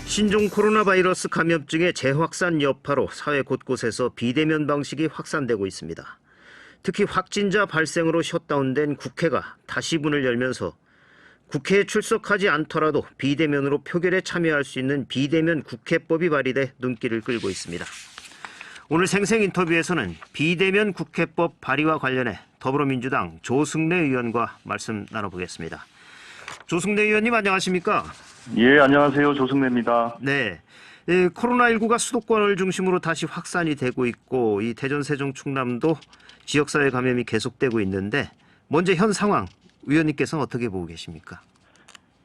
신종 코로나 바이러스 감염증의 재확산 여파로 사회 곳곳에서 비대면 방식이 확산되고 있습니다. 특히 확진자 발생으로 셧다운된 국회가 다시 문을 열면서 국회에 출석하지 않더라도 비대면으로 표결에 참여할 수 있는 비대면 국회법이 발의돼 눈길을 끌고 있습니다. 오늘 생생 인터뷰에서는 비대면 국회법 발의와 관련해 더불어민주당 조승래 의원과 말씀 나눠보겠습니다. 조승래 의원님 안녕하십니까? 예, 안녕하세요. 조승래입니다. 네. 코로나19가 수도권을 중심으로 다시 확산이 되고 있고 이 대전, 세종, 충남도 지역사회 감염이 계속되고 있는데 먼저 현 상황 의원님께서는 어떻게 보고 계십니까?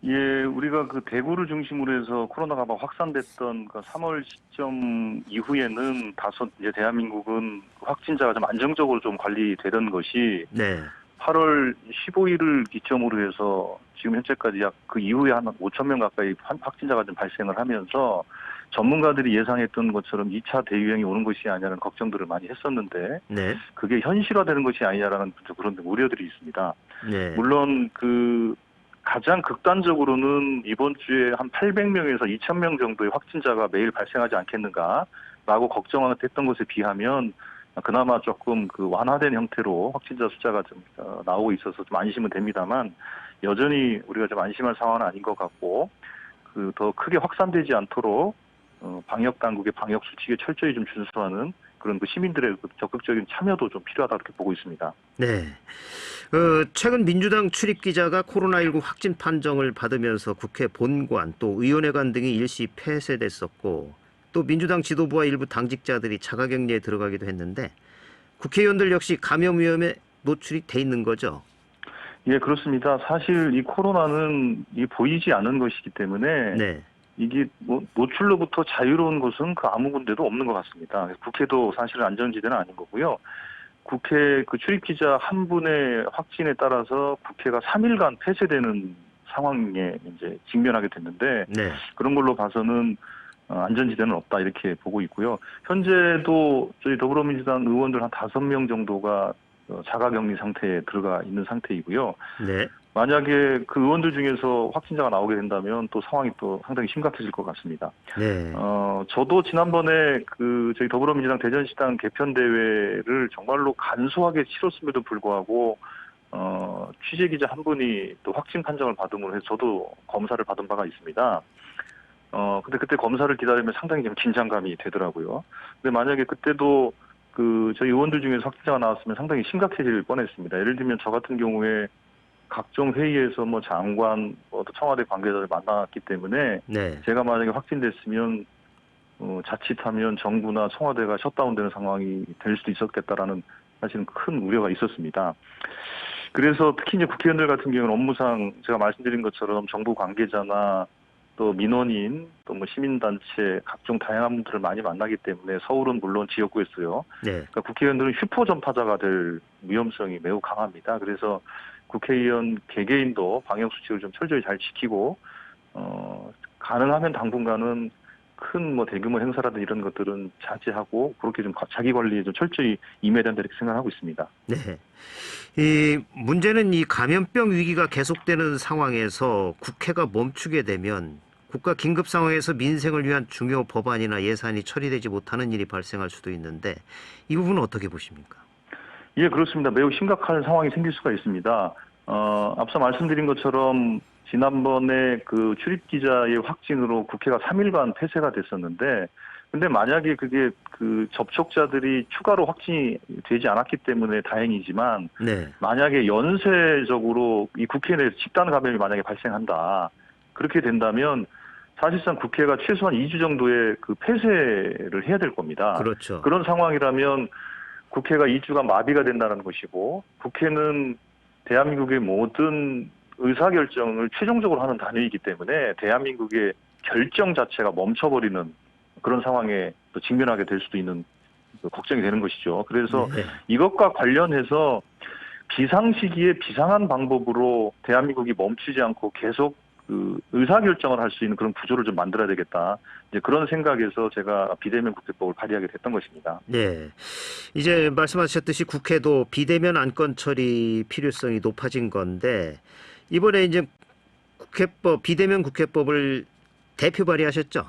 예, 우리가 그 대구를 중심으로 해서 코로나가 막 확산됐던 그 3월 시점 이후에는 이제 대한민국은 확진자가 좀 안정적으로 좀 관리되던 것이 네. 8월 15일을 기점으로 해서 지금 현재까지 약 그 이후에 한 5천 명 가까이 확진자가 좀 발생을 하면서 전문가들이 예상했던 것처럼 2차 대유행이 오는 것이 아니냐는 걱정들을 많이 했었는데 네. 그게 현실화되는 것이 아니냐라는 그런 우려들이 있습니다. 네. 물론 가장 극단적으로는 이번 주에 한 800명에서 2,000명 정도의 확진자가 매일 발생하지 않겠는가라고 걱정했던 것에 비하면 그나마 조금 완화된 형태로 확진자 숫자가 좀 나오고 있어서 좀 안심은 됩니다만 여전히 우리가 좀 안심할 상황은 아닌 것 같고 더 크게 확산되지 않도록 방역 당국의 방역 수칙에 철저히 좀 준수하는 그런 시민들의 적극적인 참여도 좀 필요하다 이렇게 보고 있습니다. 네. 최근 민주당 출입 기자가 코로나19 확진 판정을 받으면서 국회 본관 또 의원회관 등이 일시 폐쇄됐었고 또 민주당 지도부와 일부 당직자들이 자가격리에 들어가기도 했는데 국회의원들 역시 감염 위험에 노출이 돼 있는 거죠? 예, 그렇습니다. 사실 이 코로나는 보이지 않는 것이기 때문에 네. 이게 노출로부터 자유로운 것은 아무 군데도 없는 것 같습니다. 국회도 사실은 안전지대는 아닌 거고요. 국회 출입 기자 한 분의 확진에 따라서 국회가 3일간 폐쇄되는 상황에 이제 직면하게 됐는데 네. 그런 걸로 봐서는 안전지대는 없다 이렇게 보고 있고요. 현재도 저희 더불어민주당 의원들 한 5명 정도가 자가격리 상태에 들어가 있는 상태이고요. 네. 만약에 그 의원들 중에서 확진자가 나오게 된다면 또 상황이 또 상당히 심각해질 것 같습니다. 네. 저도 지난번에 저희 더불어민주당 대전시당 개편 대회를 정말로 간소하게 치렀음에도 불구하고 취재기자 한 분이 또 확진 판정을 받음으로 해서 저도 검사를 받은 바가 있습니다. 근데 그때 검사를 기다리면 상당히 좀 긴장감이 되더라고요. 근데 만약에 그때도 저희 의원들 중에서 확진자가 나왔으면 상당히 심각해질 뻔했습니다. 예를 들면 저 같은 경우에 각종 회의에서 장관, 또 청와대 관계자를 만났기 때문에 네. 제가 만약에 확진됐으면 자칫하면 정부나 청와대가 셧다운되는 상황이 될 수도 있었겠다라는 사실은 큰 우려가 있었습니다. 그래서 특히 이제 국회의원들 같은 경우는 업무상 제가 말씀드린 것처럼 정부 관계자나 또 민원인, 또 시민단체 각종 다양한 분들을 많이 만나기 때문에 서울은 물론 지역구였어요. 네. 그러니까 국회의원들은 슈퍼 전파자가 될 위험성이 매우 강합니다. 그래서 국회의원 개개인도 방역 수칙을 좀 철저히 잘 지키고 가능하면 당분간은 큰 대규모 행사라든 이런 것들은 자제하고 그렇게 좀 자기 관리에 좀 철저히 임해야 된다 이렇게 생각하고 있습니다. 네. 이 문제는 이 감염병 위기가 계속되는 상황에서 국회가 멈추게 되면 국가 긴급 상황에서 민생을 위한 중요 법안이나 예산이 처리되지 못하는 일이 발생할 수도 있는데 이 부분은 어떻게 보십니까? 예, 그렇습니다. 매우 심각한 상황이 생길 수가 있습니다. 앞서 말씀드린 것처럼 지난번에 출입 기자의 확진으로 국회가 3일간 폐쇄가 됐었는데 근데 만약에 그게 접촉자들이 추가로 확진이 되지 않았기 때문에 다행이지만 네. 만약에 연쇄적으로 이 국회 내에서 집단 감염이 만약에 발생한다. 그렇게 된다면 사실상 국회가 최소한 2주 정도의 폐쇄를 해야 될 겁니다. 그렇죠. 그런 상황이라면 국회가 2주간 마비가 된다는 것이고 국회는 대한민국의 모든 의사결정을 최종적으로 하는 단위이기 때문에 대한민국의 결정 자체가 멈춰버리는 그런 상황에 또 직면하게 될 수도 있는 걱정이 되는 것이죠. 그래서 네. 이것과 관련해서 비상시기에 비상한 방법으로 대한민국이 멈추지 않고 계속 의사결정을 할 수 있는 그런 구조를 좀 만들어야 되겠다. 이제 그런 생각에서 제가 비대면 국회법을 발의하게 됐던 것입니다. 네. 이제 말씀하셨듯이 국회도 비대면 안건 처리 필요성이 높아진 건데 이번에 이제 비대면 국회법을 대표 발의하셨죠?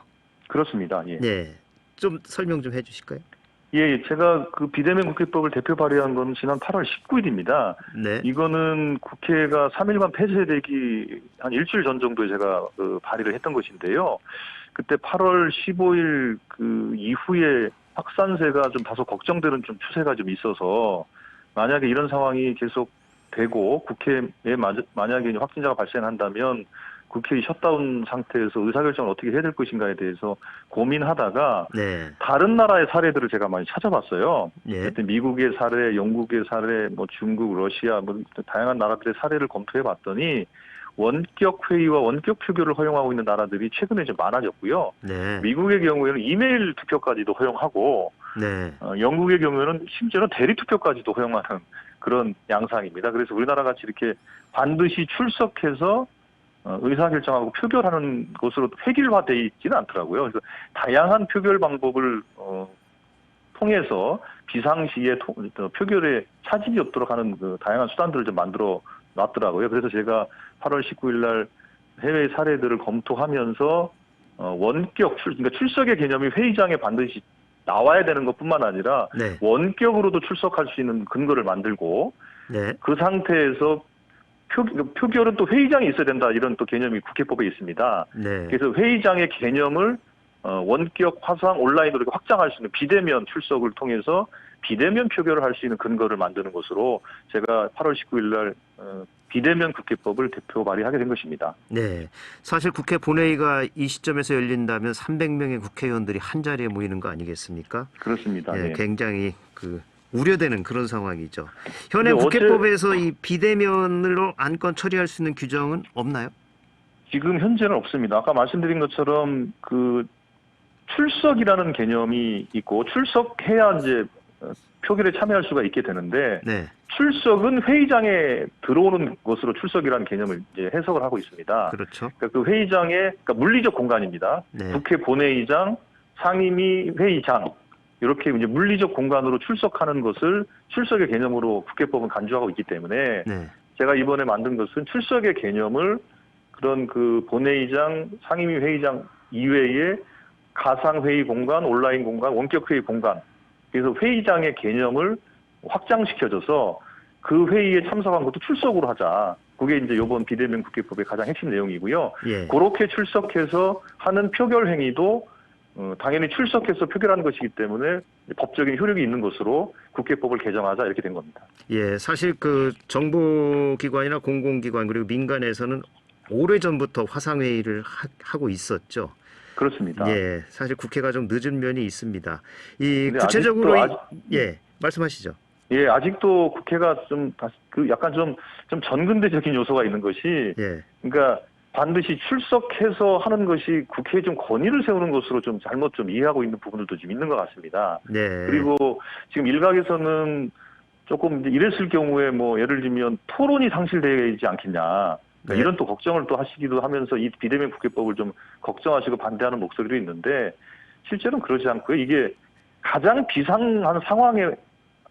그렇습니다. 예. 네. 좀 설명 좀 해주실까요? 예, 제가 그 비대면 국회법을 대표 발의한 건 지난 8월 19일입니다. 네. 이거는 국회가 3일간 폐쇄되기 한 일주일 전 정도에 제가 그 발의를 했던 것인데요. 그때 8월 15일 그 이후에 확산세가 좀 다소 걱정되는 좀 추세가 좀 있어서 만약에 이런 상황이 계속 되고 국회에 만약에 확진자가 발생한다면 국회의 셧다운 상태에서 의사결정을 어떻게 해야 될 것인가에 대해서 고민하다가 네. 다른 나라의 사례들을 제가 많이 찾아봤어요. 예. 미국의 사례, 영국의 사례, 뭐 중국, 러시아, 뭐 다양한 나라들의 사례를 검토해봤더니 원격 회의와 원격 표결을 허용하고 있는 나라들이 최근에 좀 많아졌고요. 네. 미국의 경우에는 이메일 투표까지도 허용하고, 네. 영국의 경우에는 심지어는 대리 투표까지도 허용하는 그런 양상입니다. 그래서 우리나라 같이 이렇게 반드시 출석해서 의사결정하고 표결하는 것으로 획일화되어 있지는 않더라고요. 그래서 다양한 표결 방법을 통해서 비상시에 표결에 차질이 없도록 하는 그 다양한 수단들을 좀 만들어 놨더라고요. 그래서 제가 8월 19일 날 해외 사례들을 검토하면서 그러니까 출석의 개념이 회의장에 반드시 나와야 되는 것뿐만 아니라 네. 원격으로도 출석할 수 있는 근거를 만들고 네. 그 상태에서 표결은 또 회의장에 있어야 된다 이런 또 개념이 국회법에 있습니다. 네. 그래서 회의장의 개념을 원격, 화상, 온라인으로 확장할 수 있는 비대면 출석을 통해서 비대면 표결을 할 수 있는 근거를 만드는 것으로 제가 8월 19일 날 비대면 국회법을 대표 발의하게 된 것입니다. 네. 사실 국회 본회의가 이 시점에서 열린다면 300명의 국회의원들이 한 자리에 모이는 거 아니겠습니까? 그렇습니다. 예, 네. 굉장히 우려되는 그런 상황이죠. 현행 근데 국회법에서 이 비대면으로 안건 처리할 수 있는 규정은 없나요? 지금 현재는 없습니다. 아까 말씀드린 것처럼 그 출석이라는 개념이 있고 출석해야 이제 표결에 참여할 수가 있게 되는데 네. 출석은 회의장에 들어오는 것으로 출석이라는 개념을 이제 해석을 하고 있습니다. 그렇죠. 그러니까 그 회의장에 그러니까 물리적 공간입니다. 네. 국회 본회의장, 상임위 회의장 이렇게 이제 물리적 공간으로 출석하는 것을 출석의 개념으로 국회법은 간주하고 있기 때문에 네. 제가 이번에 만든 것은 출석의 개념을 그런 그 본회의장, 상임위 회의장 이외에 가상 회의 공간, 온라인 공간, 원격 회의 공간 그래서 회의장의 개념을 확장시켜줘서 그 회의에 참석한 것도 출석으로 하자. 그게 이제 이번 비대면 국회법의 가장 핵심 내용이고요. 예. 그렇게 출석해서 하는 표결 행위도 당연히 출석해서 표결하는 것이기 때문에 법적인 효력이 있는 것으로 국회법을 개정하자 이렇게 된 겁니다. 예, 사실 그 정보기관이나 공공기관 그리고 민간에서는 오래전부터 화상회의를 하고 있었죠. 그렇습니다. 예, 사실 국회가 좀 늦은 면이 있습니다. 이 근데 구체적으로 예, 말씀하시죠. 예, 아직도 국회가 좀 약간 좀 전근대적인 요소가 있는 것이 예, 그러니까 반드시 출석해서 하는 것이 국회에 좀 권위를 세우는 것으로 좀 잘못 좀 이해하고 있는 부분들도 좀 있는 것 같습니다. 네, 그리고 지금 일각에서는 조금 이제 이랬을 경우에 뭐 예를 들면 토론이 상실되지 않겠냐. 네. 이런 또 걱정을 또 하시기도 하면서 이 비대면 국회법을 좀 걱정하시고 반대하는 목소리도 있는데 실제로는 그러지 않고요. 이게 가장 비상한 상황에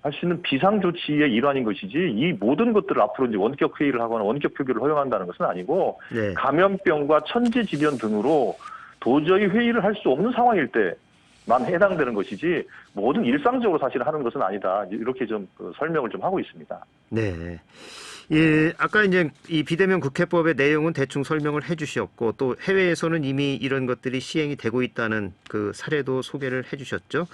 할 수 있는 비상조치의 일환인 것이지 이 모든 것들을 앞으로 이제 원격 회의를 하거나 원격 표결을 허용한다는 것은 아니고 네. 감염병과 천재지변 등으로 도저히 회의를 할 수 없는 상황일 때만 해당되는 것이지 모든 일상적으로 사실 하는 것은 아니다. 이렇게 좀 설명을 좀 하고 있습니다. 네. 예, 아까 이제 이 비대면 국회법의 내용은 대충 설명을 해주셨고 또 해외에서는 이미 이런 것들이 시행이 되고 있다는 그 사례도 소개를 해주셨죠.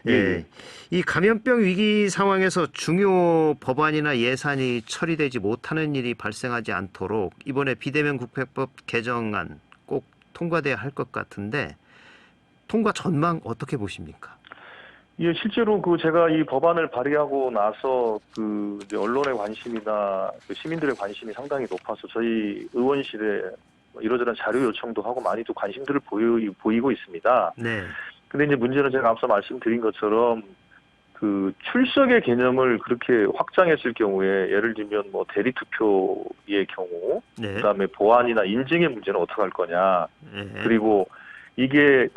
예, 예. 이 감염병 위기 상황에서 중요 법안이나 예산이 처리되지 못하는 일이 발생하지 않도록 이번에 비대면 국회법 개정안 꼭 통과돼야 할 것 같은데 통과 전망 어떻게 보십니까? 예, 실제로 제가 이 법안을 발의하고 나서 이제 언론의 관심이나 시민들의 관심이 상당히 높아서 저희 의원실에 이러저런 자료 요청도 하고 많이 또 관심들을 보이고 있습니다. 네. 근데 이제 문제는 제가 앞서 말씀드린 것처럼 출석의 개념을 그렇게 확장했을 경우에 예를 들면 뭐 대리 투표의 경우, 네. 그다음에 보안이나 인증의 문제는 어떻게 할 거냐, 네. 그리고 이게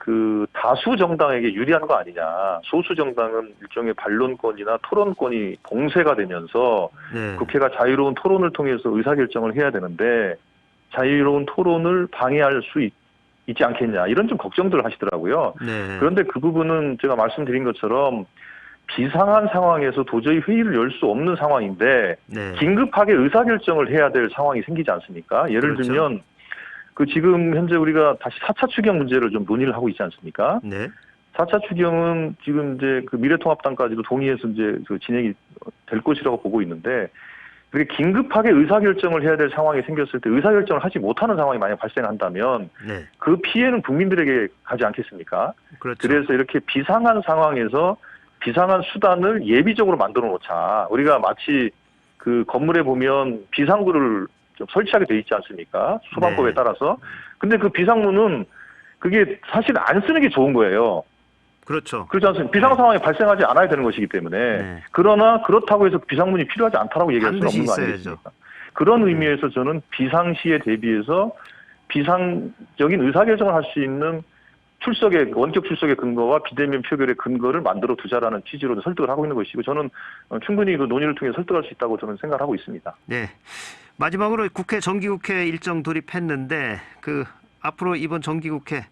다수 정당에게 유리한 거 아니냐. 소수 정당은 일종의 반론권이나 토론권이 봉쇄가 되면서 네. 국회가 자유로운 토론을 통해서 의사결정을 해야 되는데 자유로운 토론을 방해할 수 있지 않겠냐 이런 좀 걱정들을 하시더라고요. 네. 그런데 그 부분은 제가 말씀드린 것처럼 비상한 상황에서 도저히 회의를 열 수 없는 상황인데 네. 긴급하게 의사결정을 해야 될 상황이 생기지 않습니까? 예를 그렇죠. 들면 그 지금 현재 우리가 다시 4차 추경 문제를 좀 논의를 하고 있지 않습니까? 네. 4차 추경은 지금 이제 그 미래통합당까지도 동의해서 이제 그 진행이 될 것이라고 보고 있는데 그렇게 긴급하게 의사결정을 해야 될 상황이 생겼을 때 의사결정을 하지 못하는 상황이 만약 발생한다면 네. 그 피해는 국민들에게 가지 않겠습니까? 그렇죠. 그래서 이렇게 비상한 상황에서 비상한 수단을 예비적으로 만들어 놓자. 우리가 마치 그 건물에 보면 비상구를 좀 설치하게 돼 있지 않습니까? 소방법에 네. 따라서. 근데 그 비상구는 그게 사실 안 쓰는 게 좋은 거예요. 그렇죠. 그렇지 않습니까? 비상 상황이 발생하지 않아야 되는 것이기 때문에. 네. 그러나 그렇다고 해서 비상문이 필요하지 않다라고 얘기할 수는 반드시 없는 거 있어야죠. 아니겠습니까? 그런 의미에서 저는 비상시에 대비해서 비상적인 의사결정을 할 수 있는 원격 출석의 근거와 비대면 표결의 근거를 만들어 두자라는 취지로 설득을 하고 있는 것이고 저는 충분히 그 논의를 통해 설득할 수 있다고 저는 생각을 하고 있습니다. 네. 마지막으로 국회 정기국회 일정 돌입했는데 그 앞으로 이번 정기국회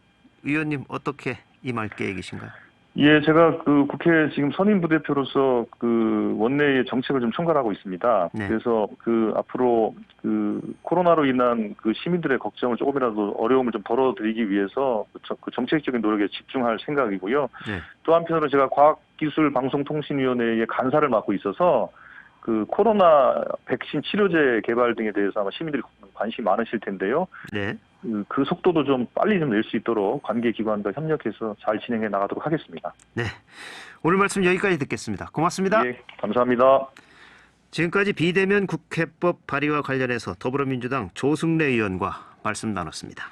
의원님 어떻게 임할 계획이신가요? 예, 제가 그 국회 지금 선임 부대표로서 그 원내의 정책을 좀 총괄하고 있습니다. 네. 그래서 그 앞으로 그 코로나로 인한 그 시민들의 걱정을 조금이라도 어려움을 좀 덜어드리기 위해서 그 정책적인 노력에 집중할 생각이고요. 네. 또 한편으로 제가 과학기술방송통신위원회의 간사를 맡고 있어서 그 코로나 백신 치료제 개발 등에 대해서 아마 시민들이 관심이 많으실 텐데요. 네. 그 속도도 좀 빨리 좀 낼 수 있도록 관계기관과 협력해서 잘 진행해 나가도록 하겠습니다. 네. 오늘 말씀 여기까지 듣겠습니다. 고맙습니다. 예, 감사합니다. 지금까지 비대면 국회법 발의와 관련해서 더불어민주당 조승래 의원과 말씀 나눴습니다.